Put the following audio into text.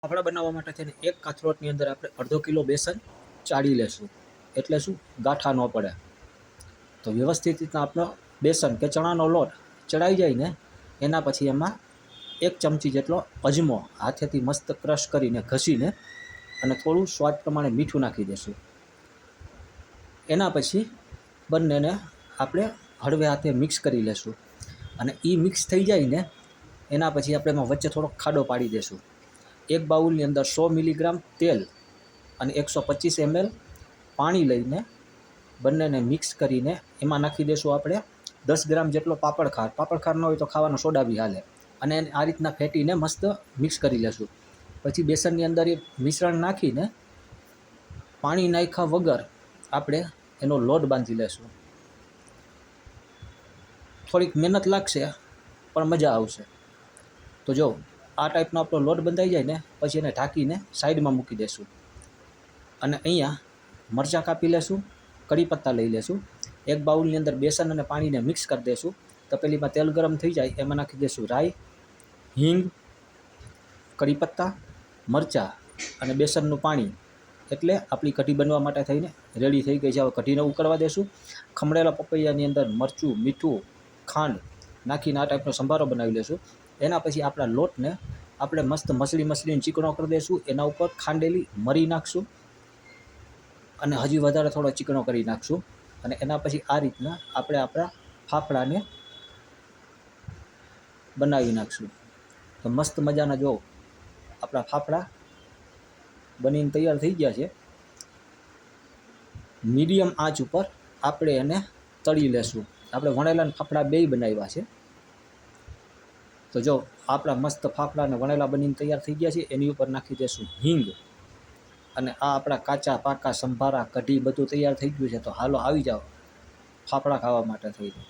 ફાફડા બનાવવા માટે થઈને એક કાથરોટની અંદર આપણે અડધો કિલો બેસન ચાળી લેશું, એટલે શું ગાંઠા ન પડે. તો વ્યવસ્થિત રીતના આપણો બેસન કે ચણાનો લોટ ચડાઈ જાય ને એના પછી એમાં 1 ચમચી જેટલો અજમો હાથેથી મસ્ત ક્રશ કરીને ઘસીને અને થોડું સ્વાદ પ્રમાણે મીઠું નાખી દઈશું. એના પછી બંનેને આપણે હળવે હાથે મિક્સ કરી લેશું અને એ મિક્સ થઈ જાય ને એના પછી આપણે એમાં વચ્ચે થોડોક ખાડો પાડી દઈશું. એક બાઉલની અંદર 100 મિલીગ્રામ તેલ અને 125 ml પાણી લઈને બંનેને મિક્સ કરીને એમાં નાખી દઈશું આપણે 10 ગ્રામ જેટલો પાપડખાર. પાપડખાર ન હોય તો ખાવાનો સોડા બી હાલે. અને આ રીતના ફેટીને મસ્ત મિક્સ કરી લેશું. પછી બેસનની અંદર એ મિશ્રણ નાખીને પાણી નાખ્યા વગર આપણે એનો લોટ બાંધી લેશું. થોડીક મહેનત લાગશે પણ મજા આવશે. તો જો આ ટાઈપનો આપણો લોટ બંધાઈ જાય ને પછી એને ઢાંકીને સાઈડમાં મૂકી દઈશું. અને અહીંયા મરચાં કાપી લેશું, કડી પત્તા લઈ લેશું. એક બાઉલની અંદર બેસન અને પાણીને મિક્સ કરી દઈશું. તપેલીમાં તેલ ગરમ થઈ જાય એમાં નાખી દઈશું રાઈ, હિંગ, કડી પત્તા, મરચાં અને બેસનનું પાણી. એટલે આપણી કઢી બનવા માટે થઈને રેડી થઈ ગઈ છે. હવે કઢીને ઉકળવા દેશું. ખમણેલા પપૈયાની અંદર મરચું, મીઠું, ખાંડ નાખીને આ ટાઈપનો સંભારો બનાવી લેશું. એના પછી આપણા લોટને આપણે મસ્ત મસળીને ચીકણો કરી દઈશું. એના ઉપર ખાંડેલી મરી નાખશું અને હજી વધારે થોડો ચીકણો કરી નાખશું. અને એના પછી આ રીતના આપણે આપણા ફાફડાને બનાવી નાખશું. તો મસ્ત મજાના જો આપણા ફાફડા બનીને તૈયાર થઈ ગયા છે. મીડિયમ આંચ ઉપર આપણે એને તળી લેશું. આપણે વણેલા ફાફડા બેય બનાવ્યા છે. તો જો આપણા મસ્ત ફાફડા અને વણેલા બનીને તૈયાર થઈ ગયા છે. એની ઉપર નાખી દઈશું હિંગ. અને આ આપણા કાચા પાકા સંભારા કઢી બધું તૈયાર થઈ ગયું છે. તો હાલો આવી જાઓ ફાફડા ખાવા માટે થઈને.